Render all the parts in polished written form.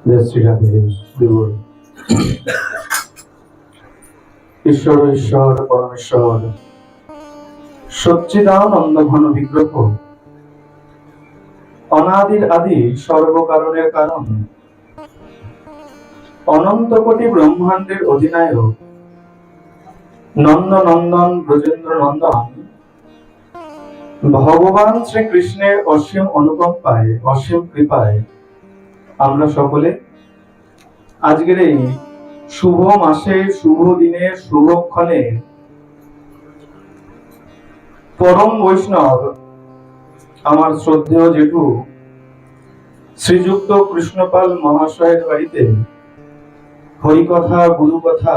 জয় শ্রী রাধে দেবর। ঈশ্বর ঈশ্বর পরমেশ্বর সচ্চিদানন্দ ঘন বিগ্রহ, অনাদির আদি সর্বকারণের কারণ, অনন্ত কোটি ব্রহ্মাণ্ডের অধিনায়ক, নন্দ নন্দন ব্রজেন্দ্র নন্দন ভগবান শ্রীকৃষ্ণের অসীম অনুকম্পায়, অসীম কৃপায় আমরা সকলে আজকের এই শুভ মাসে, শুভ দিনে, শুভক্ষণে পরম বৈষ্ণব আমার শ্রদ্ধেয় জেঠু শ্রীযুক্ত কৃষ্ণপাল মহাশয়ের বাড়িতে হরিকথা, গুরুকথা,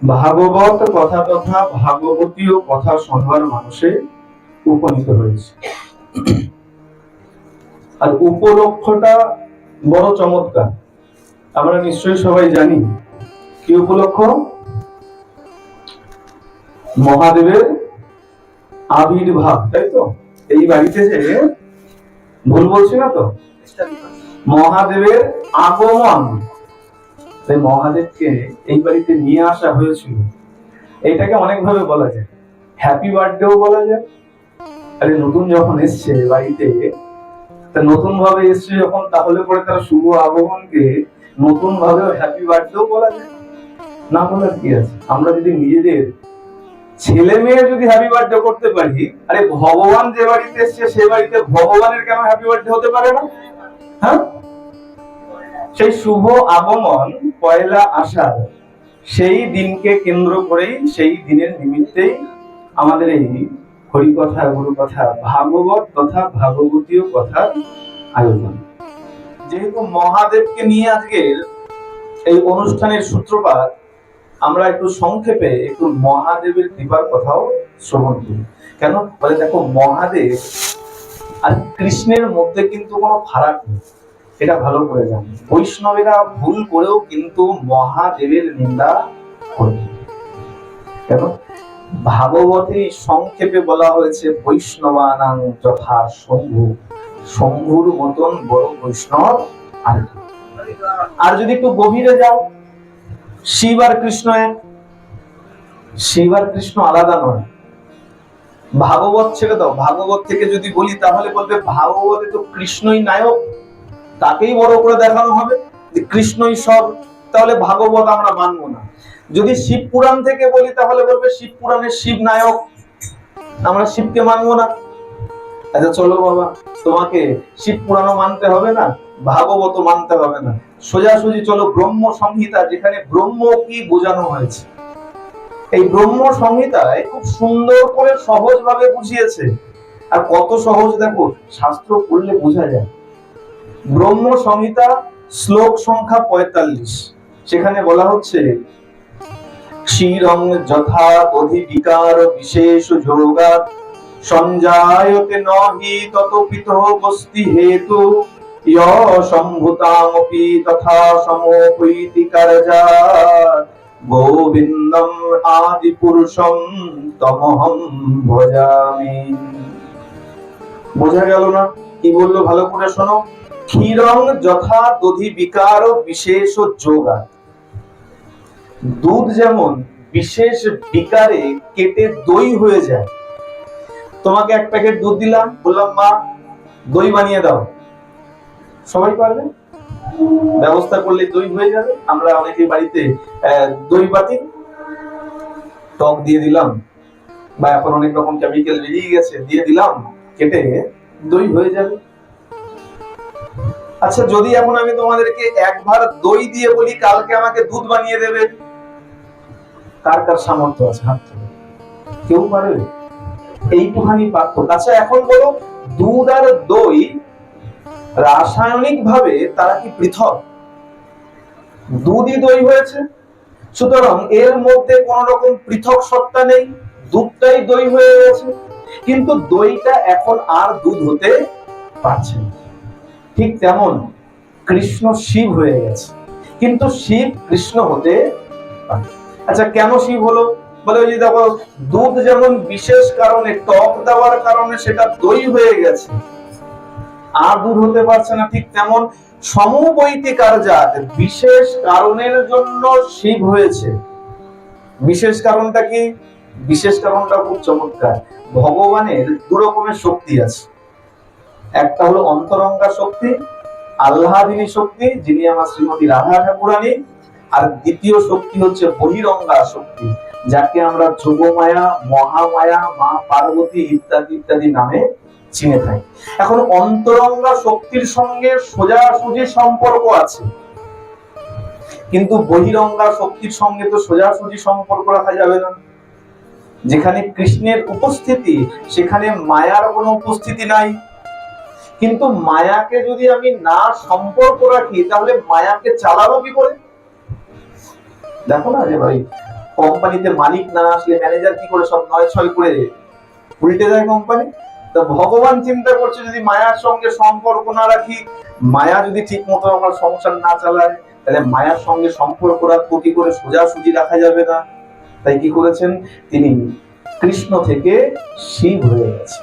ভাগবত কথা তথা ভাগবতীয় কথা শোনবার মানুষে উপনীত হয়েছে। আর উপলক্ষটা বড় চমৎকার। আমরা নিশ্চয়ই সবাই জানি কি উপলক্ষ? মহাদেবের আবির্ভাব, তাই তো? এই বাড়িতে যে, ভুল বলছি না তো? মহাদেবের আগমন, তাই মহাদেবকে এই বাড়িতে নিয়ে আসা হয়েছিল। এটাকে অনেকভাবে বলা যায়, হ্যাপি বার্থডেও বলা যায়। আরে নতুন যখন এসছে বাড়িতে, নতুন ভাবে এসছে যখন, তাহলে পরে তার শুভ আগমনকে নতুন ভাবে হ্যাপি বার্থডেও বলা যায়। না বলার কি আছে? আমরা যদি নিজেদের ছেলে মেয়ে যদি হ্যাপি বার্থডে করতে পারি, আরে ভগবান যে বাড়িতে এসছে সে বাড়িতে ভগবানের কেন হ্যাপি বার্থডে হতে পারে না? হ্যাঁ, সেই শুভ আগমন পয়লা আষাঢ়, সেই দিনকে কেন্দ্র করেই, সেই দিনের নিমিত্তেই আমাদের এই হরিকথা, গুরুকথা, ভাগবত তথা ভাগবতীয় কথার আয়োজন। যেহেতু মহাদেবকে নিয়ে আজকের এই অনুষ্ঠানের সূত্রপাত, আমরা একটু সংক্ষেপে একটু মহাদেবের কৃপার কথাও শ্রবণ করি। কেন বলে, দেখো, মহাদেব আর কৃষ্ণের মধ্যে কিন্তু কোনো ফারাক নেই, এটা ভালো করে জানি। বৈষ্ণবেরা ভুল করেও কিন্তু মহাদেবের নিন্দা করে। কেন? ভাগবতে সংক্ষেপে বলা হয়েছে বৈষ্ণবানাং যথা শম্ভু, শম্ভুর মতন বড় বৈষ্ণব আর। আর যদি একটু গভীরে যাও, শিব আর কৃষ্ণ এক, শিব আর কৃষ্ণ আলাদা নয়। ভাগবত ছেড়ে দাও, ভাগবত থেকে যদি বলি তাহলে বলবে ভাগবতে তো কৃষ্ণই নায়ক, তাকেই বড় করে দেখানো হবে যে কৃষ্ণই সব, তাহলে ভাগবত আমরা মানবো না। যদি শিব পুরাণ থেকে বলি তাহলে বলবে শিব পুরাণের শিব নায়ক, আমরা শিবকে মানবো না। আচ্ছা চলো বাবা, তোমাকে শিব পুরাণও মানতে হবে না, ভাগবত মানতে হবে না, সোজাসুজি চলো ব্রহ্ম সংহিতা, যেখানে ব্রহ্ম কি বোঝানো হয়েছে। এই ব্রহ্ম সংহিতায় খুব সুন্দর করে সহজ ভাবে বুঝিয়েছে। আর কত সহজ দেখো, শাস্ত্র পড়লে বোঝা যায়। ব্রহ্ম সংহিতা শ্লোক সংখ্যা 45, সেখানে বলা হচ্ছে ক্ষীরং যথা দধি বিকার বিশেষ যোগাৎ সঞ্জায়তে নহি তত পিতঃ বস্তি হেতু ইয় সম্ভূতামপি তথা সমোপৈতি কার্যাৎ গোবিন্দম আদি পুরুষম তমহম ভজামি। বোঝা গেল না? কি বললো ভালো করে শোনো। ক্ষীরং যথা দধি বিকার বিশেষ যোগাৎ, দুধ যেমন বিশেষ বিকারে কেটে দই হয়ে যায়। তোমাকে এক প্যাকেট দুধ দিলাম, বললাম মা দই বানিয়ে দাও, সবাই পারবে? ব্যবস্থা করলে দই হয়ে যাবে। আমরা অনেকে বাড়িতে দই বাটি, টক দিয়ে দিলাম, বা এখন অনেক রকম কেমিক্যাল বেরিয়ে গেছে, দিয়ে দিলাম, কেটে দই হয়ে যাবে। আচ্ছা, যদি এখন আমি তোমাদেরকে একবার দই দিয়ে বলি কালকে আমাকে দুধ বানিয়ে দেবে, কার কার সামর্থ্য আছে হাত তুলে? কেউ পারবে? এইটুখানি পার্থক্য। আচ্ছা এখন বলো, দুধ আর দই রাসায়নিক ভাবে তারা কি পৃথক? দুধই দই হয়েছে, সুতরাং এর মধ্যে কোন রকম পৃথক সত্তা নেই, দুধটাই দই হয়ে গেছে। কিন্তু দইটা এখন আর দুধ হতে পারছে না। ঠিক তেমন কৃষ্ণ শিব হয়ে গেছে, কিন্তু শিব কৃষ্ণ হতে পারে। আচ্ছা কেন শিব হলো? বলে ওই যে দেখো, দুধ যেমন বিশেষ কারণে, টক দেওয়ার কারণে সেটা দই হয়ে গেছে, আর দূর হতে পারছে না, ঠিক তেমন সমবৈতি কার্যাৎ, বিশেষ কারণের জন্য শিব হয়েছে। বিশেষ কারণটা কি? বিশেষ কারণটা খুব চমৎকার। ভগবানের দু রকমের শক্তি আছে, একটা হলো অন্তরঙ্গা শক্তি, আহ্লাদিনী শক্তি, যিনি আমার শ্রীমতী রাধা ঠাকুরানী, আর দ্বিতীয় শক্তি হচ্ছে বহিরঙ্গা শক্তি, যাকে আমরা যোগমায়া, মহামায়া, মা পার্বতী ইত্যাদি ইত্যাদি নামে চিনে থাকি। এখন অন্তরঙ্গা শক্তির সঙ্গে সোজাসুজি সম্পর্ক আছে, কিন্তু বহিরঙ্গা শক্তির সঙ্গে তো সোজাসুজি সম্পর্ক রাখা যাবে না। যেখানে কৃষ্ণের উপস্থিতি সেখানে মায়ার কোনো উপস্থিতি নাই, কিন্তু মায়াকে যদি আমি না সম্পর্ক রাখি তাহলে মায়াকে চালাবো কি করে? দেখো না যে ভাই, কোম্পানিতে মালিক না আসলে ম্যানেজার কি করে সব নয় ছয় করে উল্টে যায় কোম্পানি। তো ভগবান চিন্তা করছে যদি মায়ার সঙ্গে সম্পর্ক না রাখি, মায়া যদি ঠিক মতো আমার সংসার না চালায়, তাহলে মায়ার সঙ্গে সম্পর্ক রাখবো কি করে? সোজাসুজি রাখা যাবে না। তাই কি করেছেন তিনি? কৃষ্ণ থেকে শিব হয়ে গেছে।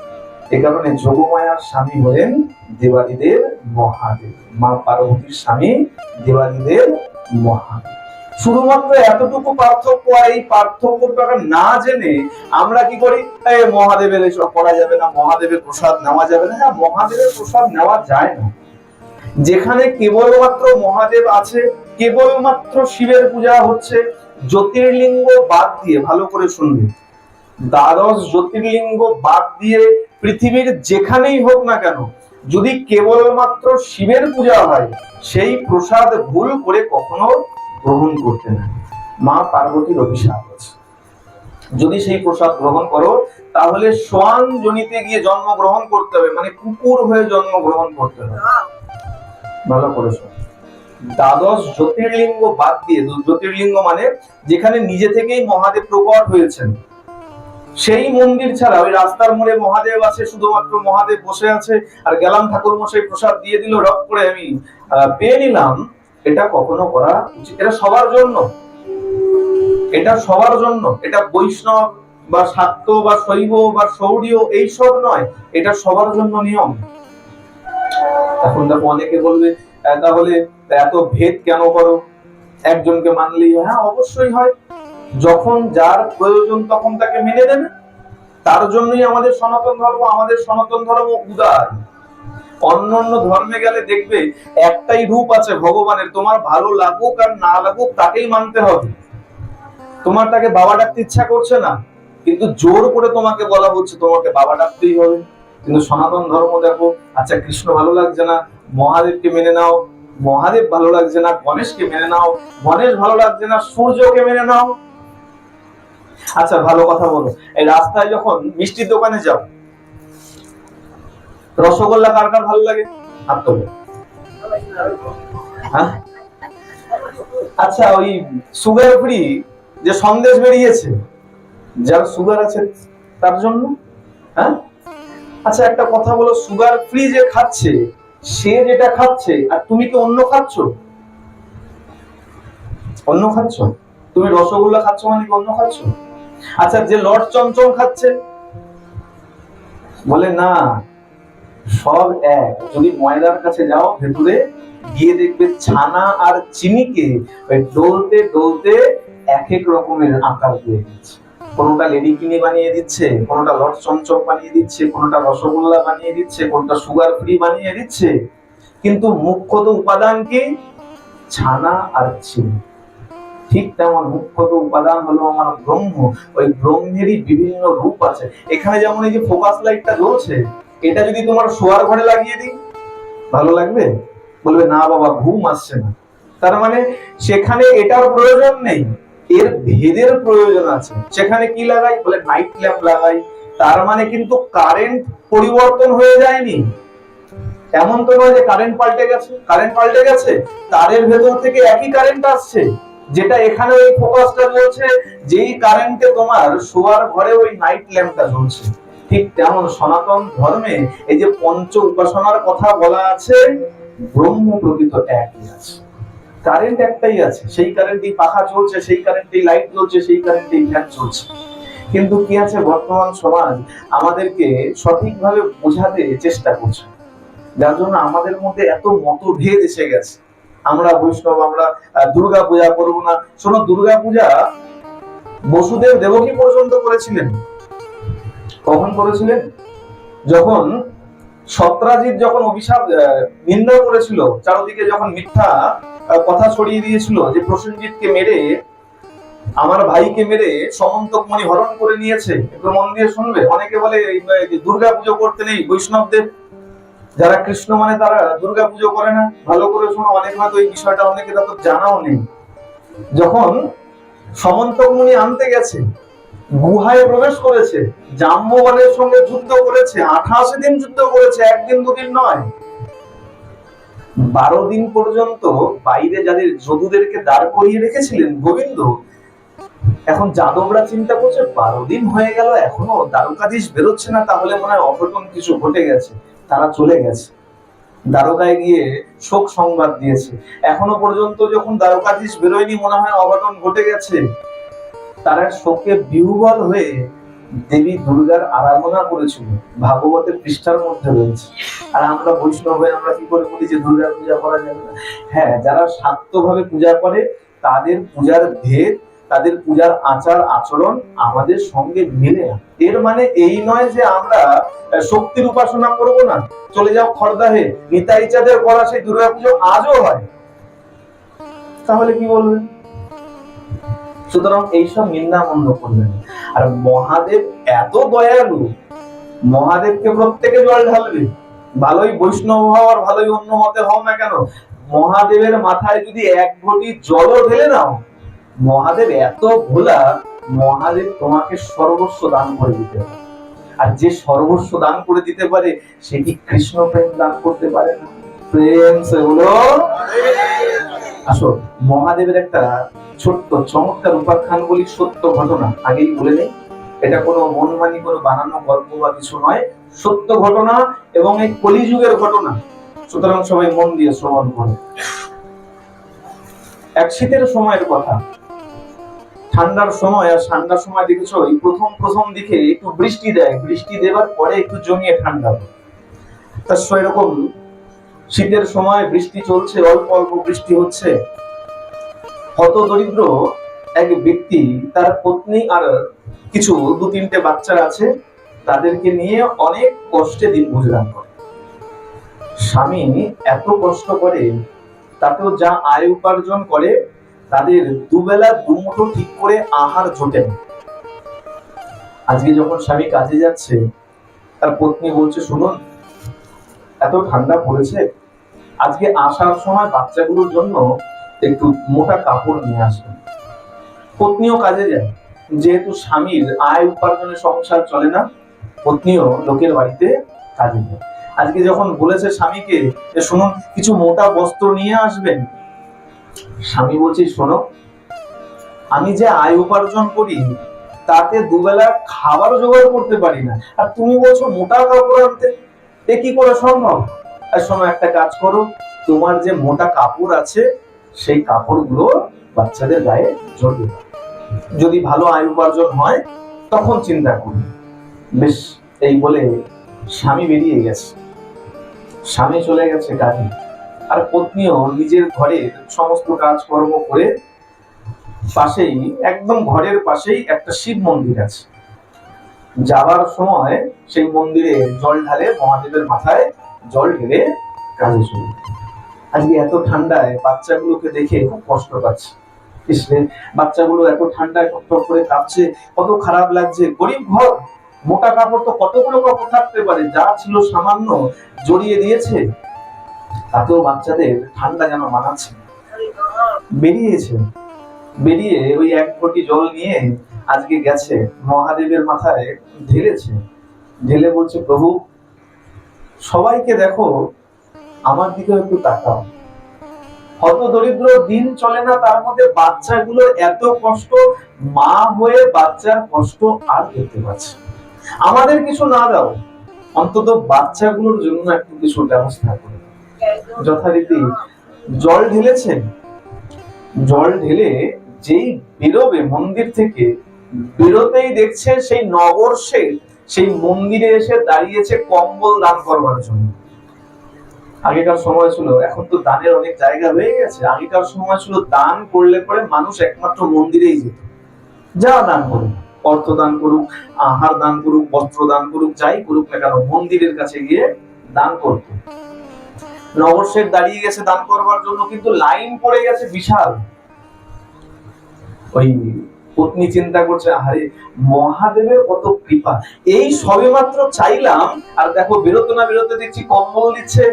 এ কারণে যোগমায়ার স্বামী হলেন দেবাদিদেব মহাদেব, মা পার্বতীর স্বামী দেবাদিদেব মহাদেব। শুধুমাত্র এতটুকু পার্থক্য, আর এই পার্থক্যটা না জেনে আমরা কি করি? মহাদেবের এসব করা যাবে না, মহাদেবের প্রসাদ নেওয়া যাবে না। হ্যাঁ, মহাদেবের প্রসাদ নেওয়া যায় না। যেখানে কেবলমাত্র মহাদেব আছে, কেবলমাত্র শিবের পূজা হচ্ছে, জ্যোতির্লিঙ্গ বাদ দিয়ে, ভালো করে শুনবে, দ্বাদশ জ্যোতির্লিঙ্গ বাদ দিয়ে পৃথিবীর যেখানেই হোক না কেন, যদি কেবলমাত্র শিবের পূজা হয়, সেই প্রসাদ ভুল করে কখনো গ্রহণ করতে না। মা পার্বতীর অভিশাপ আছে, যদি সেই প্রসাদ গ্রহণ করো তাহলে সোয়ান জনিতে গিয়ে জন্মগ্রহণ করতে হবে, মানে কুকুর হয়ে জন্মগ্রহণ করতে হবে। ভালো করে শোনো, দ্বাদশ জ্যোতির্লিঙ্গ বাদ দিয়ে, জ্যোতির্লিঙ্গ মানে যেখানে নিজে থেকেই মহাদেব প্রকট হয়েছেন, সেই মন্দির ছাড়া ওই রাস্তার মোড়ে মহাদেব আছে, শুধুমাত্র মহাদেব বসে আছে, আর গেলাম ঠাকুর মশাই প্রসাদ দিয়ে দিল, রক করে আমি পেয়ে নিলাম, এটা কখনো করা উচিত? এটা সবার জন্য, এটা সবার জন্য, এটা বৈষ্ণব বা শাক্ত বা শৈব বা সৌরীয় এইসব নয়, এটা সবার জন্য নিয়ম। এখন দেখো অনেকে বলবে তাহলে এত ভেদ কেন করো? একজনকে মানলেই হয়? হ্যাঁ, অবশ্যই হয়। যখন যার প্রয়োজন তখন তাকে মেনে নেবে। তার জন্যই আমাদের সনাতন ধর্ম। আমাদের সনাতন ধর্ম উদার। অন্যান্য ধর্মে গেলে দেখবে একটাই রূপ আছে ভগবানের, তোমার ভালো লাগুক আর না লাগুক তাকেই মানতে হবে। তোমার তাকে বাবা ডাকতে ইচ্ছা করছে না, কিন্তু জোর করে তোমাকে বলা হচ্ছে তোমাকে বাবা ডাকতেই হবে। কিন্তু সনাতন ধর্ম দেখো, আচ্ছা কৃষ্ণ ভালো লাগছে না, মহাদেবকে মেনে নাও। মহাদেব ভালো লাগছে না, গণেশকে মেনে নাও। গণেশ ভালো লাগছে না, সূর্যকে মেনে নাও। আচ্ছা ভালো কথা বলো, এই রাস্তায় যখন মিষ্টির দোকানে যাও, রসগোল্লা কার কার ভালো লাগে? হাত তোলো। হ্যাঁ, আচ্ছা ওই সুগার ফ্রি যে সন্দেশ বেরিয়েছে, যার সুগার আছে তার জন্য। হ্যাঁ, আচ্ছা একটা কথা বলো, সুগার ফ্রি যে খাচ্ছে, সে যেটা খাচ্ছে আর তুমি কি অন্য খাচ্ছ? অন্য খাচ্ছ? তুমি রসগোল্লা খাচ্ছ মানে কি অন্য খাচ্ছ? আচ্ছা যে লট চমচম খাচ্ছে, বলে না সব এক। যদি ময়দার কাছে যাও, ভেতরে গিয়ে দেখবে ছানা আর চিনিকে ওই ডলতে ডলতে এক এক রকমের আকার দিয়ে দিচ্ছে। কোনটা লেডিকিনি বানিয়ে দিচ্ছে, কোনটা লট চমচম বানিয়ে দিচ্ছে, কোনটা রসগোল্লা বানিয়ে দিচ্ছে, কোনটা সুগার ফ্রি বানিয়ে দিচ্ছে, কিন্তু মুখ্যত উপাদান কি? ছানা আর চিনি। ঠিক তেমন মুখ্যত উপাদান হলো আমার ব্রহ্ম। ওই ব্রহ্মেরই বিভিন্ন রূপ আছে। এখানে যেমন এই যে ফোকাস লাইটটা জ্বলছে, এটা যদি তোমার শোয়ার ঘরে লাগিয়ে দিই, ভালো লাগবে? বলবে না বাবা, ঘুম আসছে না। তার মানে সেখানে এটার প্রয়োজন নেই, এর ভেদের প্রয়োজন আছে। সেখানে কি লাগাই? বলে নাইট ল্যাম্প লাগাই। তার মানে কিন্তু কারেন্ট পরিবর্তন হয়ে যায়নি। এমন তো নয় যে কারেন্ট পাল্টে গেছে। কারেন্ট পাল্টে গেছে, তারের ভেতর থেকে একই কারেন্ট আসছে। যেটা এখানে ওই ফোকাসটা জ্বলছে, যেই কারেন্টে তোমার শোয়ার ঘরে ওই নাইট ল্যাম্পটা জ্বলছে। ঠিক তেমন সনাতন ধর্মে এই যে পঞ্চ উপাসনার কথা বলা আছে, ব্রহ্ম প্রকৃত একই আছে। কারেন্ট একটাই আছে, সেই কারেন্টেই পাখা চলছে, সেই কারেন্টেই লাইট জ্বলছে, সেই কারেন্টেই ফ্যান চলছে। কিন্তু কি আছে, বর্তমান সমাজ আমাদেরকে সঠিকভাবে বোঝাতে চেষ্টা করছে। যার জন্য আমাদের মধ্যে এত মতভেদ এসে গেছে। আমরা বৈষ্ণব, আমরা দুর্গা পূজা করবো না। শোনো, দুর্গা পূজা বসুদেব দেবকী পর্যন্ত করেছিলেন। কখন করেছিলেন? যখন সত্রাজিৎ যখন অভিশাপ নিন্দা করেছিল, চারদিকে যখন মিথ্যা কথা ছড়িয়ে দিয়েছিল যে প্রসেনজিৎকে মেরে, আমার ভাইকে মেরে সমন্তক মণি হরণ করে নিয়েছে। একটু মন দিয়ে শুনবে। অনেকে বলে দুর্গা পুজো করতে নেই বৈষ্ণবদের, যারা কৃষ্ণ মানে তারা দুর্গা পুজো করে না। ভালো করে শোনো, অনেক হয়তো এই বিষয়টা অনেকের তো জানাও নেই। যখন সমন্তক মুনি আনতে গেছে, গুহায় প্রবেশ করেছে, জাম্ববানের সঙ্গে যুদ্ধ করেছে, 28 দিন যুদ্ধ করেছে, একদিন দুদিন নয়, 12 দিন পর্যন্ত বাইরে যাদের যদুদেরকে দাঁড় করিয়ে রেখেছিলেন গোবিন্দ। এখন যাদবরা চিন্তা করছে 12 দিন হয়ে গেল এখনো দ্বারকাধীশ বেরোচ্ছে না, তাহলে মনে হয় অঘটন কিছু ঘটে গেছে। তারা চলে গেছে, দ্বারকায় গিয়ে শোক সংবাদ দিয়েছে। এখনো পর্যন্ত যখন দ্বারকাধীশ বেরোয়নি, মনে হয় অঘটন ঘটে গেছে। তারা শোকে বিহ্বল হয়ে দেবী দুর্গার আরাধনা করেছিল, ভাগবতের পৃষ্ঠার মধ্যে রয়েছে। আর আমরা বৈষ্ণব হয়ে আমরা কি করে বলি যে দুর্গার পূজা করা যাবে না? হ্যাঁ, যারা শাক্তভাবে পূজা করে তাদের পূজার ভেদ, তাদের পূজার আচার আচরণ আমাদের সঙ্গে মিলে না। এর মানে এই নয় যে আমরা শক্তির উপাসনা করব না। চলে যাও খড়দাহে, নিতাই চাঁদের করা সেই দুর্গা পুজো আজও হয়, তাহলে কি বলবেন? সুতরাং এইসব নিন্দা বন্ধ করবেন। আর মহাদেব এত দয়ালু, মহাদেবকে প্রত্যেকে জল ঢালবে। ভালোই বৈষ্ণব হও আর ভালোই অন্য মতে হও না কেন, মহাদেবের মাথায় যদি এক ঘটি জলও ঢেলে নাও, মহাদেব এত ভোলা, মহাদেব তোমাকে সর্বস্ব দান করে দিতে পারে। আর যে সর্বস্ব দান করে দিতে পারে, সে কি কৃষ্ণ প্রেম দান করতে পারে না? প্রেম সে হলো। আসো, মহাদেবের একটা ছোট্ট চমৎকার উপাখ্যান বলি, সত্য ঘটনা, আগেই বলে নেই। এটা কোনো মনমানি, কোনো বানানো গল্প বা কিছু নয়, সত্য ঘটনা এবং এই কলিযুগের ঘটনা। সুতরাং সবাই মন দিয়ে শ্রবণ করে। এক শীতের সময়ের কথা, ঠান্ডার সময়। আর ঠান্ডার সময় দেখেছো, এই প্রথম দিকে একটু বৃষ্টি দেয়, বৃষ্টি দেওয়ার পরে একটু জমিয়ে ঠান্ডা হয়। তা সেরকম শীতের সময় বৃষ্টি চলছে, অল্প অল্প বৃষ্টি হচ্ছে। হত দরিদ্র এক ব্যক্তি, তার পত্নী আর কিছু 2-3টে বাচ্চা আছে, তাদেরকে নিয়ে অনেক কষ্টে দিন গুজরান করে। স্বামী এত কষ্ট করে, তাতেও যা আয় উপার্জন করে, তাদের দুবেলা দুমুঠো ঠিক করে আহার জোটে না। আজকে যখন স্বামী কাজে যাচ্ছে, তার পত্নী বলছে, শুনুন, এত ঠান্ডা পড়েছে, আজকে আসার সময় বাচ্চাগুলোর জন্য একটু মোটা কাপড় নিয়ে আসবেন। পত্নীও কাজে যায়, যেহেতু স্বামীর আয় উপার্জনে সংসার চলে না, পত্নীও লোকের বাড়িতে কাজে যায়। আজকে যখন বলেছে স্বামীকে যে শুনুন, কিছু মোটা বস্ত্র নিয়ে আসবেন, স্বামী বলছে, শোনো, আমি যে আয় উপার্জন করি তাতে দুবেলা খাবার জোগাড় করতে পারি না, আর তুমি বলছো মোটা কাপড় আনতে, এ কি করে সম্ভব? আর শোনো, একটা কাজ করো, তোমার যে মোটা কাপড় আছে সেই কাপড়গুলো বাচ্চাদের গায়ে জড়িয়ে দাও, যদি ভালো আয় উপার্জন হয় তখন চিন্তা করি। বেশ, এই বলে স্বামী বেরিয়ে গেছে। স্বামী চলে গেছে কাজে, আর পত্নীও নিজের ঘরের সমস্ত কাজকর্ম করে, পাশেই, একদম ঘরের পাশেই একটা শিব মন্দির আছে। যাবার সময় সেই মন্দিরে জল ঢালে, মহাদেবের মাথায় জল ঢেলে কাজে চলে। আজকে এত ঠান্ডায় বাচ্চাগুলোকে দেখে খুব কষ্ট পাচ্ছে। বাচ্চাগুলো এত ঠান্ডায় টকটক করে কাঁপছে, কত খারাপ লাগছে। গরিব ঘর, মোটা কাপড় তো কতগুলো কাপড় থাকতে পারে, যা ছিল সামান্য জড়িয়ে দিয়েছে, তাতেও বাচ্চাদের ঠান্ডা যেন মানাচ্ছে। বেরিয়ে ওই এক ঘটি জল নিয়ে আজকে গেছে, মহাদেবের মাথায় ঢেলেছে। ঢেলে বলছে, প্রভু, সবাইকে দেখো, আমার দিকে একটু তাকাও। হত দরিদ্র, দিন চলে না, তার মধ্যে বাচ্চাগুলোর এত কষ্ট, মা হয়ে বাচ্চার কষ্ট আর দেখতে পাচ্ছে। আমাদের কিছু না দাও, অন্তত বাচ্চাগুলোর জন্য একটু কিছু ব্যবস্থা করো। যথারীতি জল ঢেলেছেন। জল ঢেলে যেই বেরোবে মন্দির থেকে, বেরোতেই দেখছে সেই নগর শেঠ সেই মন্দিরে এসে দাঁড়িয়েছে কম্বল দান করবার জন্য। আগেকার সময় ছিল, এখন তো দানের অনেক জায়গা হয়ে গেছে, আগেকার সময় ছিল দান করলে পরে মানুষ একমাত্র মন্দিরেই যেত। যা দান করুক, অর্থ দান করুক, আহার দান করুক, বস্ত্র দান করুক, যাই করুক না কেন মন্দিরের কাছে গিয়ে দান করত। নগরশেঠ দাঁড়িয়ে গেছে দান করবার জন্য, কিন্তু লাইন পড়ে গেছে বিশাল। ওই পত্নী চিন্তা করছে, আরে মহাদেবের কত কৃপা, এই সবে মাত্র চাইলাম আর দেখো বেরোতে না বেরোতে দেখছি কম্বল দিচ্ছে,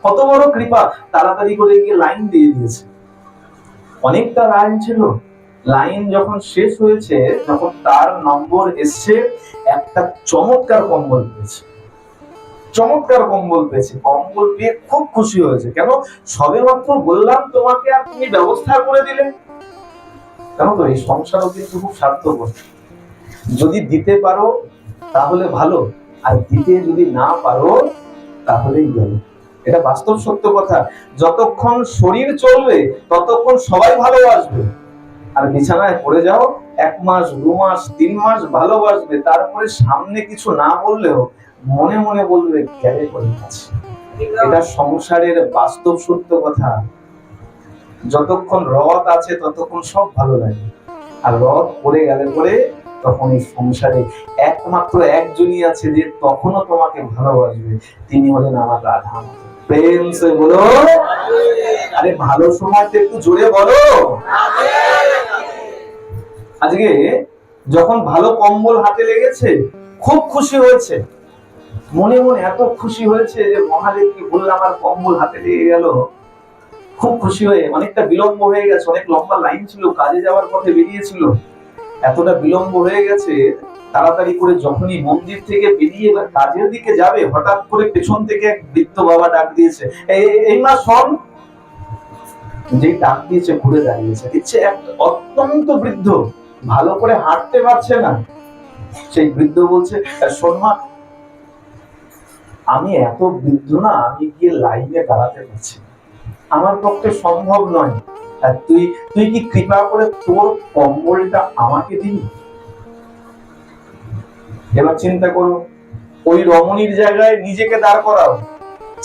কত বড় কৃপা। তাড়াতাড়ি করে গিয়ে লাইন দিয়ে দিয়েছে। অনেকটা লাইন ছিল, লাইন যখন শেষ হয়েছে, যখন তার নম্বর এসছে, একটা চমৎকার কম্বল পেয়েছে। চমৎকার কম্বল পেয়েছে, কম্বল পেয়ে খুব খুশি হয়েছে। কেন? সবে মাত্র বললাম তোমাকে আর তুমি ব্যবস্থা করে দিলে। কেন? তো এই সংসারও কিন্তু খুব স্বার্থপর। যদি দিতে পারো তাহলে ভালো, আর দিতে যদি না পারো তাহলেই গেল। এটা বাস্তব সত্য কথা। যতক্ষণ শরীর চলবে ততক্ষণ সবাই ভালোবাসবে, আর বিছানায় পড়ে যাও 1 মাস 2 মাস 3 মাস ভালোবাসবে, তারপরে সামনে কিছু না বললেও মনে মনে বলবে গেলে করে আছে। এটা সংসারের বাস্তব সত্য কথা। যতক্ষণ রথ আছে ততক্ষণ সব ভালো লাগে, আর রথ পড়ে গেলে পরে তখন এই সংসারে একমাত্র একজনই আছে যে তখনও তোমাকে ভালোবাসবে, তিনি হলেন আমার রাধা। প্রেম সে বলো, আরে ভালো সময়তে একটু জোরে বলো। আজকে যখন ভালো কম্বল হাতে লেগেছে খুব খুশি হয়েছে, মনে মনে এত খুশি হয়েছে যে মহাদেবকে বললাম আমার কম্বল হাতে লেগে গেল। খুব খুশি হয়ে, অনেকটা বিলম্ব হয়ে গেছে, অনেক লম্বা লাইন ছিল, কাজে যাওয়ার পথে বেরিয়েছিল, এতটা বিলম্ব হয়ে গেছে। তাড়াতাড়ি করে যখনই মন্দির থেকে বেরিয়ে এবার কাজের দিকে যাবে, হঠাৎ করে পেছন থেকে এক বৃদ্ধ বাবা ডাক দিয়েছে, এই মা শোন। যে ডাক দিয়েছে ঘুরে দাঁড়িয়েছে, দেখছে এক অত্যন্ত বৃদ্ধ, ভালো করে হাঁটতে পারছে না। সেই বৃদ্ধ বলছে, শোন মা, আমি এত বৃদ্ধ না, আমি গিয়ে লাইনে দাঁড়াতে পারছি, আমার পক্ষে সম্ভব নয়, আর তুই কি কৃপা করে তোর কম্বলটা আমাকে দিবি? এবার চিন্তা করো, ওই রমণীর জায়গায় নিজেকে দাঁড় করাও।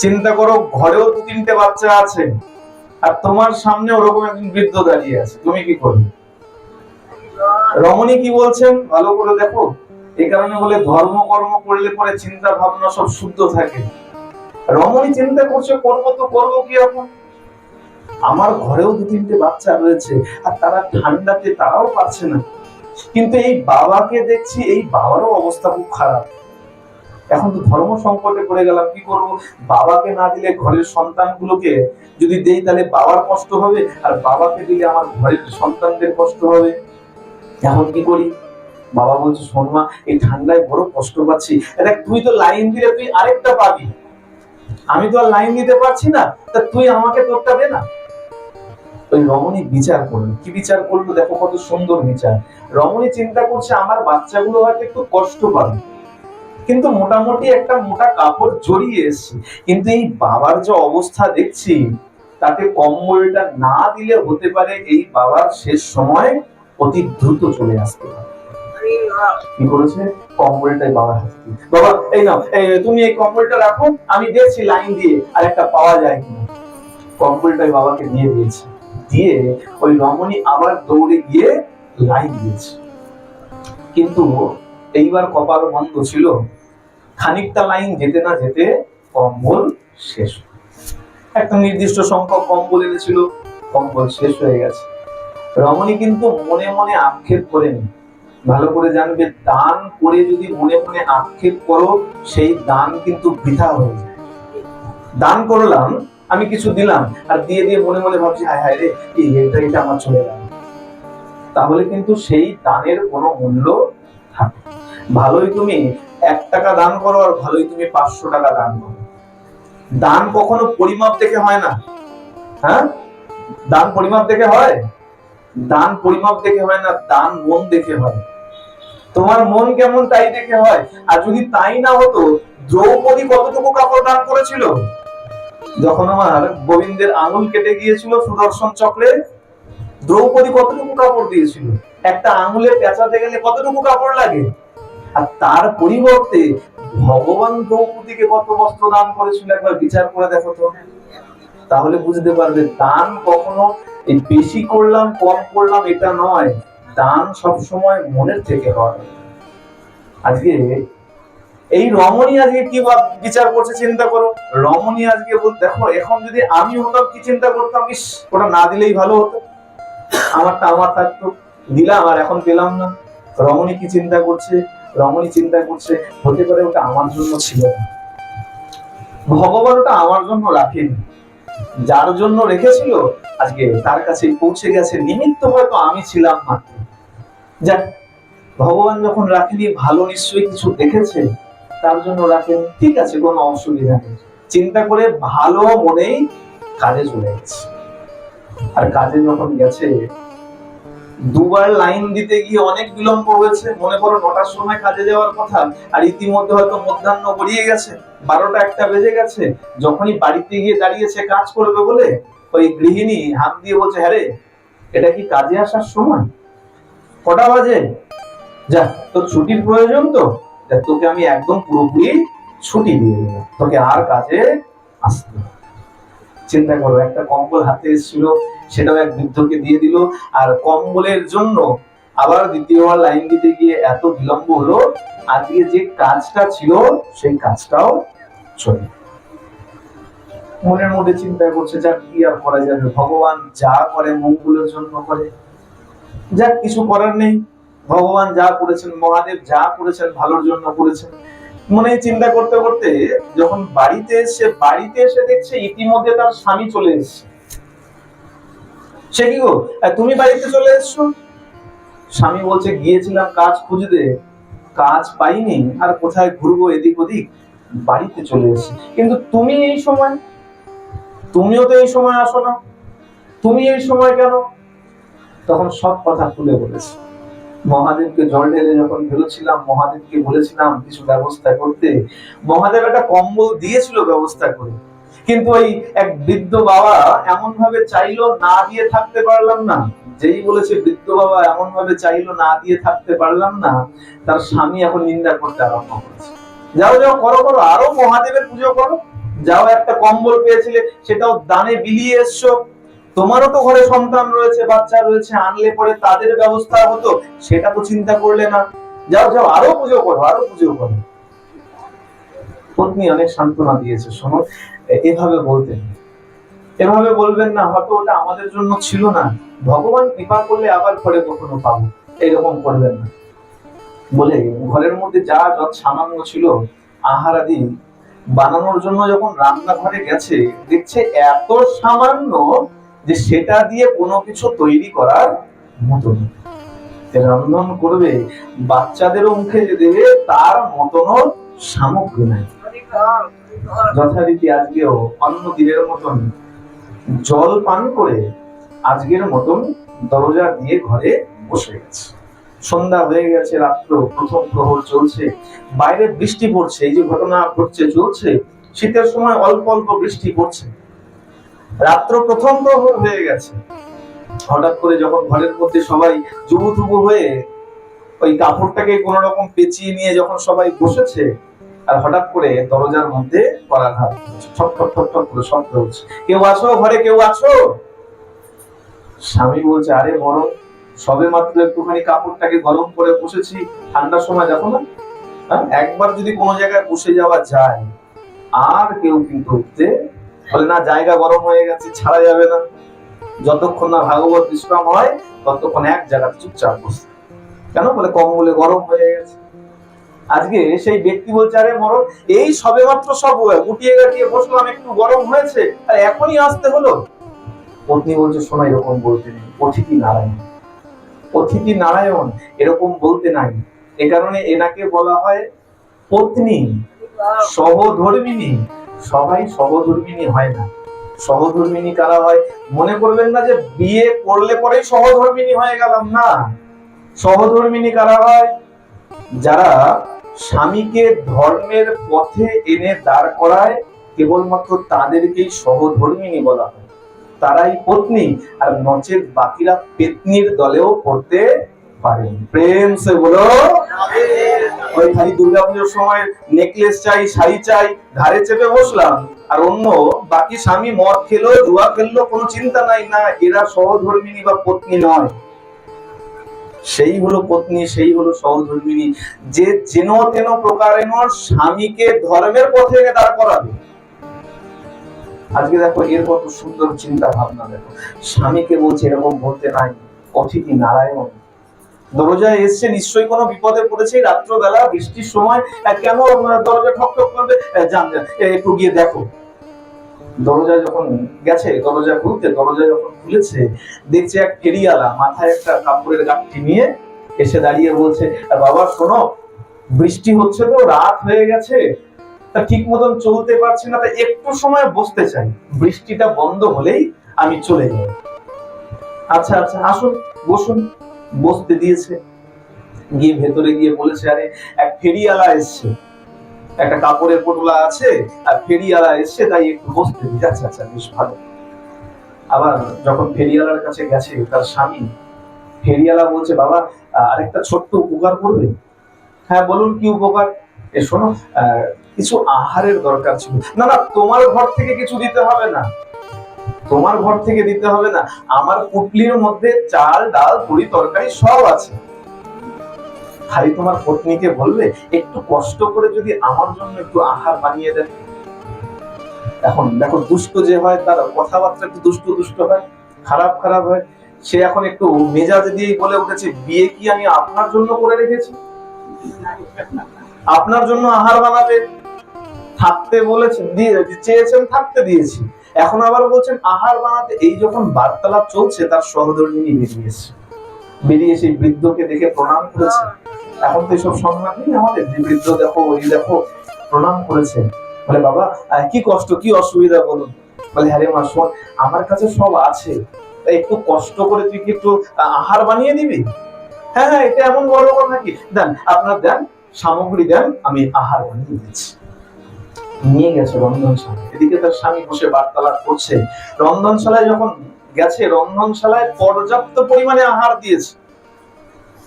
চিন্তা করো, ঘরেও 2-3টে বাচ্চা আছে, আর তোমার সামনে ওরকম একজন বৃদ্ধ দাঁড়িয়ে আছে, তুমি কি করবে? রমণী কি বলছেন ভালো করে দেখো। এই কারণে বলে ধর্ম কর্ম করলে পরে চিন্তা ভাবনা সব শুদ্ধ থাকে। রমণী চিন্তা করছে, করবো তো করবো কি এখন, আমার ঘরেও 2-3টে বাচ্চা রয়েছে, আর তারা ঠান্ডাতে তারাও পারছে না, কিন্তু এই বাবাকে দেখছি, এই বাবারও অবস্থা খুব খারাপ। এখন তো ধর্ম সংকটে পড়ে গেলাম, কি করব? বাবাকে না দিলে ঘরের সন্তানগুলোকে যদি দেই তাহলে বাবার কষ্ট হবে, আর বাবাকে দিলে আমার ঘরের সন্তানদের কষ্ট হবে। এখন কি করি? বাবা বলছে, শোন মা, এই ঠান্ডায় বড় কষ্ট পাচ্ছি, দেখ তুই তো লাইন দিলে তুই আরেকটা পাবি, আমি তো আর লাইন দিতে পারছি না, তা তুই আমাকে তোরটা দে না। ওই রমণী বিচার করলো, কি বিচার করলো দেখো, কত সুন্দর বিচার। রমণী চিন্তা করছে, আমার বাচ্চাগুলো হয়তো একটু কষ্ট পাবে, কিন্তু মোটামুটি একটা মোটা কাপড় জড়িয়ে এসেছি, কিন্তু এই বাবার যে অবস্থা দেখছি, তাতে কম্বলটা না দিলে হতে পারে এই বাবার শেষ সময় অতি দ্রুত চলে আসতে পারে। কি করেছে? কম্বলটাই বাবার হাতে দিয়ে, বাবা এই নাও, তুমি এই কম্বলটা রাখো, আমি দেখছি লাইন দিয়ে আর একটা পাওয়া যায় কিনা। কম্বলটাই বাবাকে দিয়ে দিয়েছে, দিয়ে ওই রমণী আবার দৌড়ে গিয়ে লাইন দিয়েছে। কিন্তু এইবার কপাল বন্ধ ছিল, খানিকটা লাইন যেতে না যেতে কম্বল শেষ। একটা নির্দিষ্ট সংখ্যক কম্বল এনেছিল, কম্বল শেষ হয়ে গেছে। রমণী কিন্তু মনে মনে আক্ষেপ করেনি। ভালো করে জানবে, দান করে যদি মনে মনে আক্ষেপ করো, সেই দান কিন্তু বৃথা হয়ে যায়। দান করলাম, আমি কিছু দিলাম, আর দিয়ে দিয়ে মনে মনে ভাবছি, হায় হায় রে, এটা আমার চলে গেল, তাহলে কিন্তু সেই দানের কোনো মূল্য থাকে। ভালোই তুমি 1 টাকা দান করো, আর ভালোই তুমি 500 টাকা দান করো, দান কখনো পরিমাপ দেখে হয় না। হ্যাঁ, দান পরিমাপ দেখে হয়? দান পরিমাপ দেখে হয় না, দান মন দেখে হয়। তোমার মন কেমন তাই দেখে হয়। আর যদি তাই না হতো, দ্রৌপদী কতটুকু কাপড় দান করেছিল? যখন আমার গোবিন্দের আঙুল কেটে গিয়েছিল সুদর্শন চক্রে, দ্রৌপদী কতটুকু কাপড় দিয়েছিল? একটা আঙুলে পেঁচাতে গেলে কতটুকু কাপড় লাগে? আর তার পরিবর্তে ভগবান দ্রৌপদীকে কত বস্ত্র দান করেছিল একবার বিচার করে দেখো তো, তাহলে বুঝতে পারবে দান কখনো এই বেশি করলাম কম করলাম এটা নয়, দান সব সময় মনের থেকে হয়। আজকে এই রমণী আজকে কি বিচার করছে চিন্তা করো। রমণী আজকে দেখো, এখন যদি আমি হতাম কি চিন্তা করতাম, ইস ওটা না দিলেই ভালো হতো, আমারটা আমার থাকতো, দিলাম আর এখন পেলাম না। রমণী কি চিন্তা করছে? রমণী চিন্তা করছে হতে পারে ওটা আমার জন্য ছিল না, ভগবান ওটা আমার জন্য রাখেনি, যার জন্য রেখেছিল আজকে তার কাছে পৌঁছে গেছে, নিমিত্ত হয়তো আমি ছিলাম মাত্র। যাক, ভগবান যখন রাখেনি ভালো নিশ্চয়ই কিছু দেখেছে, তার জন্য রাখেন, ঠিক আছে, কোনো অসুবিধা নেই। চিন্তা করে ভালো মনেই কাজে চলে গেছে। আর কাজে যখন গেছে, দুবার লাইন দিতে গিয়ে অনেক বিলম্ব হয়েছে। মনে করো 9টার সময় কাজে যাওয়ার কথা, আর ইতিমধ্যে হয়তো মধ্যাহ্ন গড়িয়ে গেছে, 12টা 1টা বেজে গেছে। যখনই বাড়িতে গিয়ে দাঁড়িয়েছে কাজ করবে বলে, ওই গৃহিণী হাত দিয়ে বলছে, হ্যাঁ রে, এটা কি কাজে আসার সময়? কটা বাজে? যা, তোর ছুটির প্রয়োজন তো, তোকে আমি একদম পুরোপুরি ছুটি দিয়ে দিলাম, তোকে আর কাজে আসতে। চিন্তা করো, একটা কম্বল হাতে এসেছিল, সেটাও এক বৃদ্ধকে দিয়ে দিল, আর কম্বলের জন্য আবার দ্বিতীয়বার লাইন দিতে গিয়ে এত বিলম্ব হলো। আজকে যে কাজটা ছিল সেই কাজটাও চলে। মনের মধ্যে চিন্তা করছে, যা কি আর করা যাবে, ভগবান যা করে মঙ্গলের জন্য করে, যা কিছু করার নেই। ভগবান যা করেছেন, মহাদেব যা করেছেন ভালোর জন্য করেছেন। মনে চিন্তা করতে করতে যখন বাড়িতে এসে দেখছে ইতিমধ্যে তার স্বামী চলে এসেছে। সে কি গো, তুমি বাড়িতে চলে এসছো? স্বামী বলছে, গিয়েছিলাম কাজ খুঁজতে, কাজ পাইনি, আর কোথায় ঘুরবো এদিক ওদিক, বাড়িতে চলে এসেছি। কিন্তু তুমি এই সময়, তুমিও তো এই সময় আসো না, তুমি এই সময় কেন? তখন সব কথা খুলে বলেছে। মহাদেবকে জল ঢেলে যখন ভেবেছিলাম, মহাদেবকে বলেছিলাম কিছু ব্যবস্থা করতে, মহাদেব একটা কম্বল দিয়েছিল ব্যবস্থা করে, কিন্তু ওই এক বৃদ্ধ বাবা এমন ভাবে চাইলো, না দিয়ে থাকতে পারলাম না। যেই বলেছে বৃদ্ধ বাবা এমন ভাবে চাইলো, না দিয়ে থাকতে পারলাম না, তার স্বামী এখন নিন্দা করতে আরম্ভ করেছে। যাও যাও, করো করো, আরো মহাদেবের পুজো করো, যাও, একটা কম্বল পেয়েছিলে সেটাও দানে বিলিয়ে এসছো, তোমারও তো ঘরে সন্তান রয়েছে, বাচ্চা রয়েছে, আনলে পরে তাদের ব্যবস্থা হতো, সেটা তো চিন্তা করলে না, যাও যাও, আরো পুজো করো, আরো পুজো করো। পত্নী অনেক সান্ত্বনা দিয়েছে, শোনো, এভাবে বলতেন, এভাবে বলবেন না, হয়তো ওটা আমাদের জন্য ছিল না, ভগবান কৃপা করলে আবার পরে কখনো পাবো, এরকম করবেন না বলে ঘরের মধ্যে যা যত সামান্য ছিল আহার আদি বানানোর জন্য যখন রান্নাঘরে গেছে, দেখছে এত সামান্য যে সেটা দিয়ে কোনো কিছু তৈরি করার মতো নেই। রন্ধন করবে, বাচ্চাদেরও মুখে দেবে, তার মতনও সামগ্রী নাই। যথারীতি আজকেও অন্য দিনের মতন জল পান করে আজকের মতন দরজা দিয়ে ঘরে বসে গেছে। সন্ধ্যা হয়ে গেছে, রাত্র প্রথম প্রহর চলছে, বাইরে বৃষ্টি পড়ছে, এই যে ঘটনা ঘটছে চলছে, শীতের সময় অল্প অল্প বৃষ্টি পড়ছে, রাত্র প্রথম প্রহর হয়ে গেছে। হঠাৎ করে যখন ঘরের মধ্যে সবাই জুবুথুবু হয়ে ওই কাপড়টাকে কোন রকম পেঁচিয়ে নিয়ে যখন সবাই বসেছে, আর হঠাৎ করে দরজার মধ্যে করাঘাত, ঠক ঠক ঠক ঠক করে শব্দ হচ্ছে, কেউ আছো ঘরে, কেউ আছো? স্বামী বলছে, আরে মরণ, সবে মাত্র একটুখানি কাপড়টাকে গরম করে বসেছি, ঠান্ডার সময় দেখো না, একবার যদি কোনো জায়গায় বসে যাওয়া যায়, আর কেউ কিন্তু উঠতে বলে না, জায়গা গরম হয়ে গেছে, ছাড়া যাবে না, যতক্ষণ না ভাগবত বিশ্রাম হয় ততক্ষণ এক জায়গাতে চুপচাপ বসে। কেন বলে, কম্বলে গরম হয়ে গেছে। আজকে সেই ব্যক্তি বলছে, আরে মরণ, এই সবে মাত্র সব গুটিয়ে গাটিয়ে বসলাম, একটু গরম হয়েছে, আর এখনই আসতে হলো। পত্নী বলছে, শোনা, এরকম বলতে নেই, অতিথি নারায়ণ, অতিথি নারায়ণ এরকম বলতে নাই। এ কারণে এনাকে বলা হয় পত্নী, সহধর্মিনী। সবাই সহধর্মিনী হয় না। সহধর্মিনী কারা হয়? মনে করবেন না যে বিয়ে করলে পরেই সহধর্মিনী হয়ে গেলাম, না। সহধর্মিনী কারা হয়? যারা স্বামীকে ধর্মের পথে এনে দাঁড় করায়, কেবলমাত্র তাদেরকেই সহধর্মিনী বলা হয়, তারাই পত্নী। আর নচেত বাকিরা পেত্নীর দলেও পড়তে পারেন। প্রেম সে বলো। ওই খালি দুর্গাপুজোর সময় নেকলেস চাই, শাড়ি চাই, ঘাড়ে চেপে বসলাম, আর অন্য বাকি স্বামী মদ খেলো, জুয়া খেললো, কোনো চিন্তা নাই। না, এরা সহধর্মিনী বা পত্নী নয়। সেই হলো পত্নী, সেই হলো সহধর্মিনী, যে যেন তেন প্রকারেণ স্বামীকে ধর্মের পথে এনে দাঁড় করাবে। আজকে দেখো এর কত সুন্দর চিন্তা ভাবনা। দেখো স্বামীকে বলছে এরকম বলতে নাই, অতিথি নারায়ণ দরজায় এসছে, নিশ্চয়ই কোনো বিপদে পড়েছে, রাত্রবেলা বৃষ্টির সময়, কেন দরজা ঠক ঠক করবে, যান যান একটু গিয়ে দেখো। দরজা যখন গেছে, দরজা খুলতে, দরজা যখন খুলেছে, দেখছে এক ফেরিওয়ালা মাথায় একটা কাপড়ের গাঁটটি নিয়ে এসে দাঁড়িয়ে বলছে, বাবা শোনো, বৃষ্টি হচ্ছে তো, রাত হয়ে গেছে, তা ঠিক মতন চলতে পারছি না, তা একটু সময় বসতে চাই, বৃষ্টিটা বন্ধ হলেই আমি চলে যাব। আচ্ছা আচ্ছা আসুন, বসুন। বসতে দিয়েছে, গিয়ে ভেতরে গিয়ে বলেছে, আরে এক ফেরিওয়ালা এসছে, একটা কাপড়ের পোটলা আছে, আর ফেরিওয়ালা এসছে, তাই একটু বসতে দিই। আচ্ছা আচ্ছা বেশ ভালো। আবার যখন ফেরিওয়ালার কাছে গেছে তার স্বামী, ফেরিওয়ালা বলছে, বাবা আরেকটা ছোট্ট উপকার করবে। হ্যাঁ বলুন, কি উপকার? শোনো, কিছু আহারের দরকার ছিল। না না, তোমার ঘর থেকে কিছু দিতে হবে না, তোমার ঘর থেকে দিতে হবে না, আমার পুটলির মধ্যে চাল ডাল পুরি তরকারি সব আছে, খালি তোমার পত্নীকে বলবে একটু কষ্ট করে যদি আমার জন্য একটু আহার বানিয়ে দেন। এখন দেখো দুষ্ট যে হয় তার কথাবার্তা একটু দুষ্ট দুষ্ট হয়, খারাপ খারাপ হয়। সে এখন একটু মেজাজ দিয়ে বলে উঠেছে, বিয়ে কি আমি আপনার জন্য করে রেখেছি? আপনার জন্য আহার বানাবে, থাকতে বলেছেন, দিয়ে চেয়েছেন, থাকতে দিয়েছি, এখন আবার বলছেন আহার বানাতে। এই যখন বার্তালাপ চলছে, তার সহধর্মিনী বেরিয়েছে, বেরিয়ে সেই বৃদ্ধকে দেখে প্রণাম করেছে। এখন তো এসব সম্মান নেই আমাদের, যে বৃদ্ধ দেখো, ওই দেখো, প্রণাম করেছে। বলে, বাবা কি কষ্ট, কি অসুবিধা বলুন। বলে, হ্যাঁ রে মা শোন, আমার কাছে সব আছে, তাই একটু কষ্ট করে তুই কি একটু আহার বানিয়ে দিবি? হ্যাঁ হ্যাঁ, এটা এমন বড় কথা কি, দেন আপনার, দেন সামগ্রী দেন, আমি আহার বানিয়ে দিচ্ছি। নিয়ে গেছে রন্ধনশালায়, এদিকে তার স্বামী বসে বার্তালাপ করছে। রন্ধনশালায় যখন গেছে, রন্ধনশালায় পর্যাপ্ত পরিমাণে আহার দিয়েছে,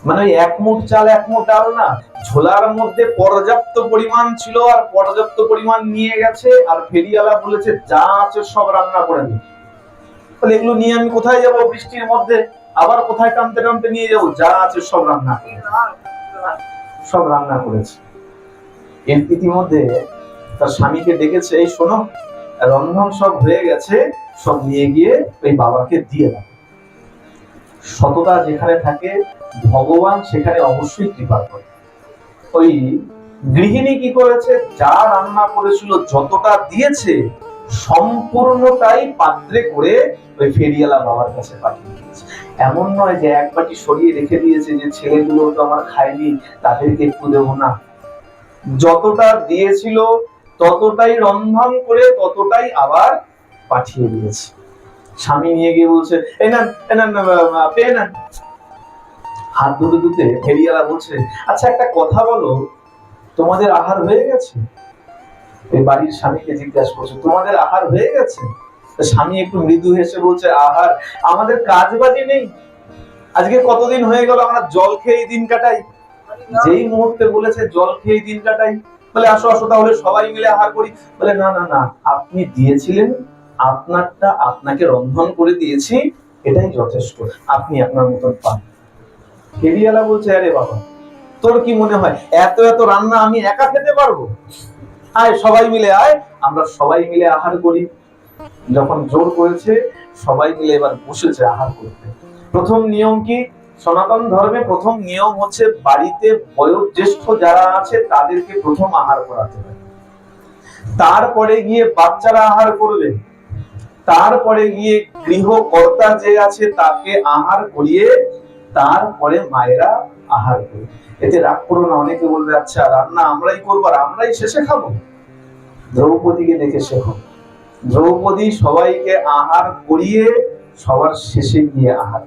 মানে এক মুঠ চাল এক মুঠ ডাল না, ঝোলার মধ্যে পর্যাপ্ত পরিমাণ ছিল, আর পর্যাপ্ত পরিমাণ নিয়ে গেছে। আর ফেরিওয়ালা বলেছে, যা আছে সব রান্না করে দিন। তাহলে এগুলো নিয়ে আমি কোথায় যাব বৃষ্টির মধ্যে, আবার কোথায় টানতে টানতে নিয়ে যাব? যা আছে সব রান্না, সব রান্না করেছে। ইতিমধ্যে তার স্বামীকে ডেকেছে, এই শোনো, রন্ধন সব হয়ে গেছে, সব নিয়ে গিয়ে ওই বাবাকে দিয়ে দাও। সততা যেখানে থাকে, ভগবান সেখানে অবশ্যই কৃপা করে। ওই গৃহিণী কি করেছে, যা রান্না করেছিল, যতটা দিয়েছে, সম্পূর্ণটাই পাত্রে করে ওই ফেরিওয়ালা বাবার কাছে পাঠিয়ে দিয়েছে। এমন নয় যে এক বাটি সরিয়ে রেখে দিয়েছে, যে ছেলেগুলো তো আমার খায়নি, তাদেরকে একটু দেবো না। যতটা দিয়েছিল ততটাই রন্ধন করে, ততটাই আবার পাঠিয়ে দিয়েছে। স্বামী নিয়ে গিয়ে বলছে, এই না পেয়ে না, হাত ধুতে ধুতে ফেরিওয়ালা বলছে, আচ্ছা একটা কথা বলো, তোমাদের আহার হয়ে গেছে? এই বাড়ির স্বামীকে জিজ্ঞাসা করছে, তোমাদের আহার হয়ে গেছে? স্বামী একটু মৃদু হেসে বলছে, আহার, আমাদের কাজ বাজি নেই, আজকে কতদিন হয়ে গেল আমরা জল খেয়ে দিন কাটাই। যেই মুহূর্তে বলেছে জল খেয়ে দিন কাটাই, বলে আসো আসো তাহলে সবাই মিলে আহার করি। বলে, না না না, আপনি দিয়েছিলেন, আপনারটা আপনাকে রন্ধন করে দিয়েছি, এটাই যথেষ্ট, আপনি আপনার মতন পান। ফেরিওয়ালা বলছে, আরে বাবা, তোর কি মনে হয় এত এত রান্না আমি একা খেতে পারবো? আয় সবাই মিলে আয়, আমরা সবাই মিলে আহার করি। যখন জোর করেছে, সবাই মিলে এবার বসেছে আহার করতে। প্রথম নিয়ম কি, সনাতন ধর্মে প্রথম নিয়ম হচ্ছে, বাড়িতে বয়োজ্যেষ্ঠ যারা আছে তাদেরকে প্রথম আহার করাতে হবে, তারপরে গিয়ে বাচ্চারা আহার করবে, তারপরে গিয়ে গৃহকর্তা যে আছে তাকে আহার করিয়ে তারপরে মায়েরা আহার করবে। এতে রাগ করো না, অনেকে বলবে, আচ্ছা রান্না আমরাই করবো আর আমরাই শেষে খাবো। দ্রৌপদীকে দেখে শেখো, দ্রৌপদী সবাইকে আহার করিয়ে সবার শেষে গিয়ে আহার।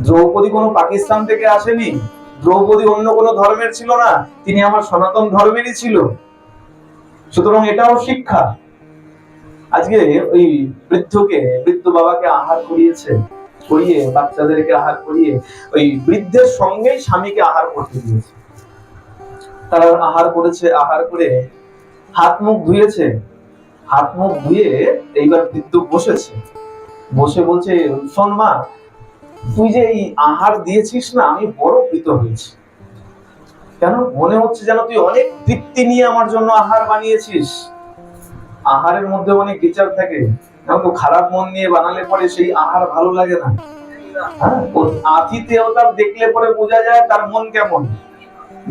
দ্রৌপদী কোনো পাকিস্তান থেকে আসেনি, দ্রৌপদী অন্য কোনো ধর্মের ছিল না, তিনি আমার সনাতন ধর্মেরই ছিল। সুতরাং এটাও শিক্ষা। আজকে ওই বৃদ্ধ বাবাকে আহার করিয়েছে, করিয়ে, বাচ্চাদেরকে আহার করিয়ে ওই বৃদ্ধের সঙ্গেই স্বামীকে আহার করতে দিয়েছে। তারা আহার করেছে, আহার করে হাত মুখ ধুয়েছে, হাত মুখ ধুয়ে এইবার বৃদ্ধ বসেছে, বসে বলছে, শোন মা, তুই যে এই আহার দিয়েছিস না, আমি বড় প্রীত হয়েছি। কেন? মনে হচ্ছে যেন তুই অনেক তৃপ্তি নিয়ে আমার জন্য আহার বানিয়েছিস। আহারের মধ্যে অনেক বিচার থাকে, তো খারাপ মন নিয়ে বানালে পরে সেই আহার ভালো লাগে না। হ্যাঁ, আতিথেয়তা দেখলে পরে বোঝা যায় তার মন কেমন।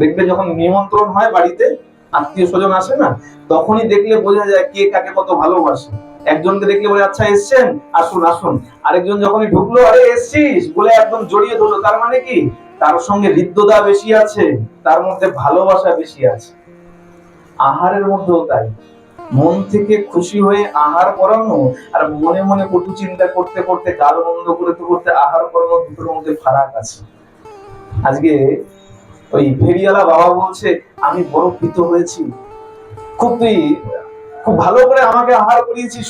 দেখবে যখন নিমন্ত্রণ হয় বাড়িতে, আত্মীয় স্বজন আসে না, তখনই দেখলে বোঝা যায় কে কাকে কত ভালোবাসে। একজনকে দেখলে বলে, আচ্ছা এসছেন, আসুন আসুন। আরেকজন যখনই ঢুকলো, আরে এসছিস বলে একদম জড়িয়ে ধরলো, তার মানে কি তার সঙ্গে হৃদ্যতা বেশি আছে, তার মধ্যে ভালোবাসা বেশি আছে। আহারের মধ্যেও তাই, মন থেকে খুশি হয়ে আহার করানো আর মনে মনে কটু চিন্তা করতে করতে, গাল বন্ধ করতে করতে আহার করানো, দুটোর মধ্যে ফারাক আছে। আজকে ওই ফেরিওয়ালা বাবা বলছে, আমি বড় প্রীত হয়েছি, তুই খুব ভালো করে আমাকে আহার করিয়েছিস,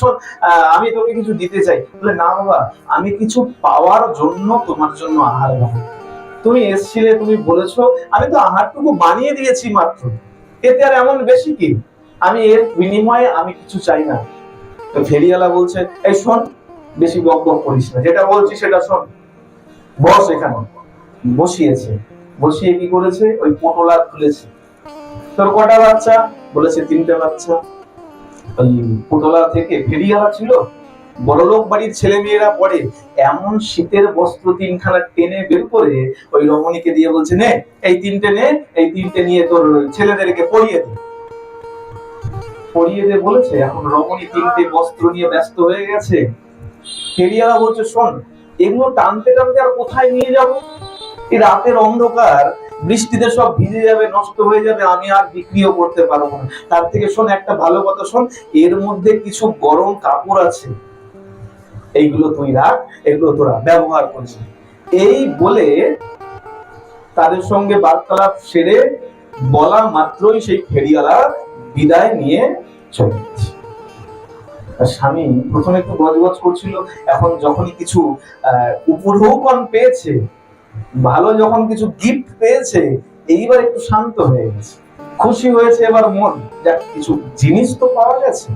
আমি তোকে কিছু দিতে চাই। বলে, না বাবা, আমি কিছু পাওয়ার জন্য তোমার জন্য আহার বানাই। তুমি এসছিলে, তুমি বলেছো, আমি তো আহারটুকু বানিয়ে দিয়েছি মাত্র, এতে আর এমন বেশি কি? আমি এর বিনিময়ে আমি কিছু চাই না। তো ফেরিওয়ালা বলছে, এই শোন, বেশি বক বক করিস না, যেটা বলছি সেটা শোন, বস এখানে। বসিয়েছে, বসিয়ে কি করেছে, ওই পটোলা খুলেছে। তোর কটা বাচ্চা? বলেছে 3টে বাচ্চা। ওই পটোলা থেকে, ফেরিওয়ালা ছিল, বড়লোক বাড়ির ছেলে মেয়েরা পড়ে, এমন শীতের বস্ত্র 3খানা টেনে বের করে ওই রমণীকে দিয়ে বলছে, নে এই 3টে নে, এই 3টে নিয়ে তোর ছেলেদেরকে পরিয়ে দে। পরিয়ে দে বলেছে। এখন রমণী 3টে বস্ত্র নিয়ে ব্যস্ত হয়ে গেছে। ফেরিওয়ালা বলছে, শোন, এগুলো টানতে টানতে আর কোথায় নিয়ে যাব? এই রাতের অন্ধকার, বৃষ্টিতে সব ভিজে যাবে, নষ্ট হয়ে যাবে, আমি আর বিক্রিও করতে পারবো না। তার থেকে শোন, একটা ভালো কথা শোন, এর মধ্যে কিছু গরম কাপড় আছে, এইগুলো তুই রাখ, এগুলো তোরা ব্যবহার করছিস। এই বলে তাদের সঙ্গে বার্তালাপ সেরে বলা মাত্রই সেই ফেরিওয়ালা বিদায় নিয়ে চলে গেছে। স্বামী প্রথমে একটু গজগজ করছিল, এখন যখনই কিছু উপঢৌকন পেয়েছে, ভালো যখন কিছু গিফট পেয়েছে, এইবার একটু শান্ত হয়ে গেছে, খুশি হয়েছে এবার মন, যাক কিছু জিনিস তো পাওয়া গেছে।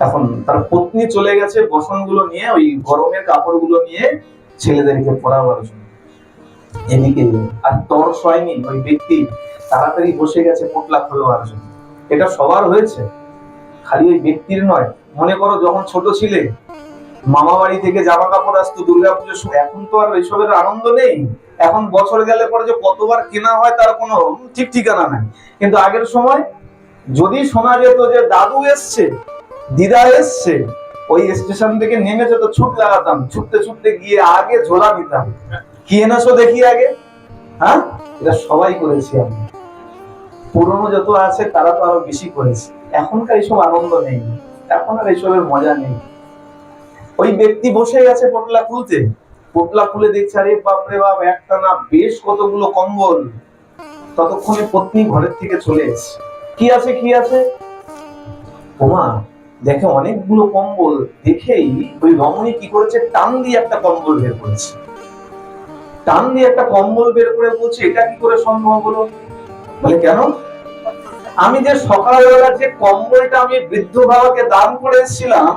এখন তার পত্নী চলে গেছে বসনগুলো নিয়ে, ওই গরমের কাপড়গুলো নিয়ে ছেলেদেরকে পরাবার জন্য। এদিকে আর তর সয়নি ওই ব্যক্তি, তাড়াতাড়ি বসে গেছে পোটলা খোলাবার জন্য। এটা সবার হয়েছে, খালি ওই ব্যক্তির নয়। মনে করো যখন ছোট ছিলে, মামা বাড়ি থেকে জামা কাপড় আসতো দুর্গাপুজোর সময়, এখন তো আর এইসবের আনন্দ নেই। এখন বছর গেলে পরে যে কতবার কেনা হয় তার কোনো ঠিক ঠিকানা নাই। কিন্তু আগের সময় যদি শোনা যেত যে দাদু এসছে, দিদা এসছে, ওই স্টেশন থেকে নেমে যেত, ছুট লাগাতাম, ছুটতে ছুটতে গিয়ে আগে ঝোলা দিতাম, কি এনেছো দেখি আগে। হ্যাঁ, এটা সবাই করেছি আমি। পুরনো যত আছে তারা তো আরো বেশি করেছে। এখনকার এইসব আনন্দ নেই, এখন আর এইসবের মজা নেই। ওই ব্যক্তি বসে গেছে পোটলা খুলতে, পোটলা খুলে দেখছে, আরে বাপরে বাপ, একটা না বেশ কতগুলো কম্বল। ততক্ষণে পত্নী ঘরের থেকে চলে এসেছে। কি আছে কি আছে? ওমা, দেখে অনেকগুলো কম্বল, দেখেই ওই রমণী কি করেছে, টান দিয়ে একটা কম্বল বের করেছে। টান দিয়ে একটা কম্বল বের করে বলছে, এটা কি করে সম্ভব হলো? বলে, কেন? আমি যে সকালবেলা যে কম্বলটা আমি বৃদ্ধ বাবাকে দান করে এসেছিলাম,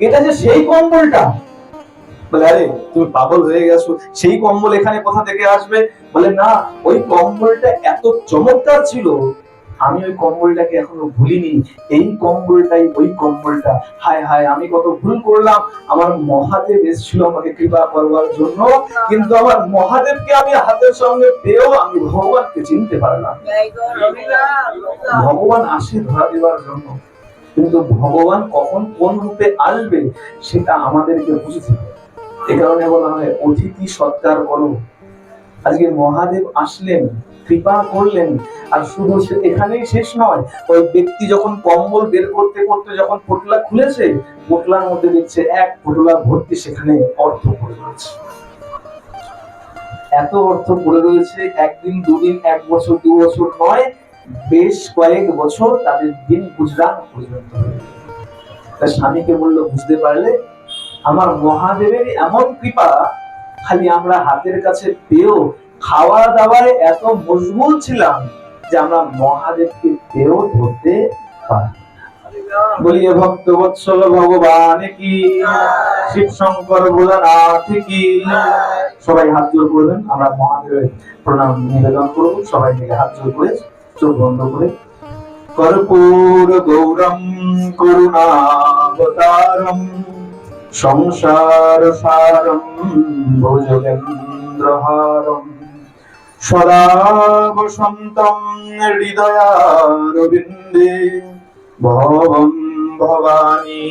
এটা যে সেই কম্বলটা। বলে, আরে তুমি পাগল হয়ে গেছো, সেই কম্বল এখানে কোথা থেকে আসবে? বলে, না, ওই কম্বলটা এত চমৎকার ছিল, আমি ওই কম্বলটাকে এখনো ভুলিনি। এই কম্বলটাই ওই কম্বলটা। হায় হায়, আমি কত ভুল করলাম। আমার মহাদেব এসেছিল আমাকে কৃপা করবার জন্য, কিন্তু আমার মহাদেবকে আমি হাতের সঙ্গে পেয়েও আমি ভগবানকে চিনতে পারলাম। ভগবান আসে ধরা দেওয়ার জন্য, কিন্তু ভগবান কখন কোন রূপে আসবে সেটা আমাদেরকে বুঝতে হবে। এ কারণে বলা হয়, অতিথি সৎকার করো। আজকে মহাদেব আসলেন, কৃপা করলেন, আর শুধু এখানেই শেষ নয়। ওই ব্যক্তি যখন কম্বল বের করতে করতে যখন পোটলা খুলেছে, পোটলার মধ্যে দেখছে এক পোটলা ভর্তি সেখানে অর্থ পড়ে রয়েছে। এত অর্থ পড়ে রয়েছে, একদিন দুদিন, 1 বছর 2 বছর নয়, বেশ কয়েক বছর তাদের দিন গুজরান পর্যন্ত। তার স্বামীকে বললো, বুঝতে পারলে আমার মহাদেবের এমন কৃপা, খালি আমরা হাতের কাছে পেয়েও খাওয়া দাওয়ায় এত মশগুল ছিলাম যে আমরা মহাদেবকে পেয়েও ধরতে পারি। বলিয়ে ভক্ত বৎসল ভগবান কি, শিব শঙ্কর ভোলানাথ কি। সবাই হাত জোর করবেন, আমরা মহাদেবের প্রণাম নিবেদন করব। সবাই মিলে হাত জোর করে চোখ বন্ধ করে। কর্পূর গৌরম করুণাবতারম সংসার সারম ভুজগেন্দ্রহারম সদা বসন্তম হৃদয়ারবিন্দে ভবম ভবানী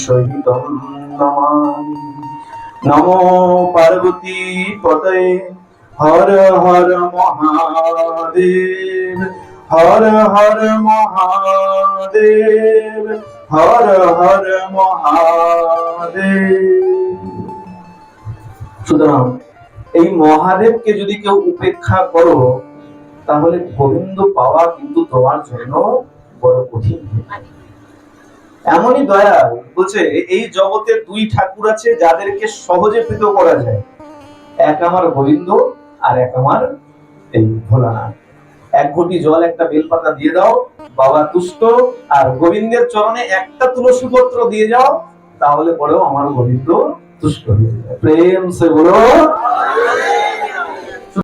সহিতম নমামি। নমো পার্বতী পতয়ে হর হর মহাদেব, হর হর মহাদেব, হর হর মহাদেব। সুতরাং এই মহাদেবকে যদি কেউ উপেক্ষা করো, তাহলে গোবিন্দ পাওয়া কিন্তু তোমার জন্য বড় কঠিন। এমনই দয়াল বলছে, এই জগতে দুই ঠাকুর আছে যাদেরকে সহজে প্রীত করা যায়, এক আমার গোবিন্দ আর এক আমার এই ভোলানাথ। এক ঘটি জল একটা বেলপাতা দিয়ে দাও, বাবা তুষ্ট, আর গোবিন্দের চরণে একটা তুলসী পত্র দিয়ে যাও, তাহলে পরেও আমার গোবিন্দ তুষ্ট হয়ে যাবে। প্রেম সে বলো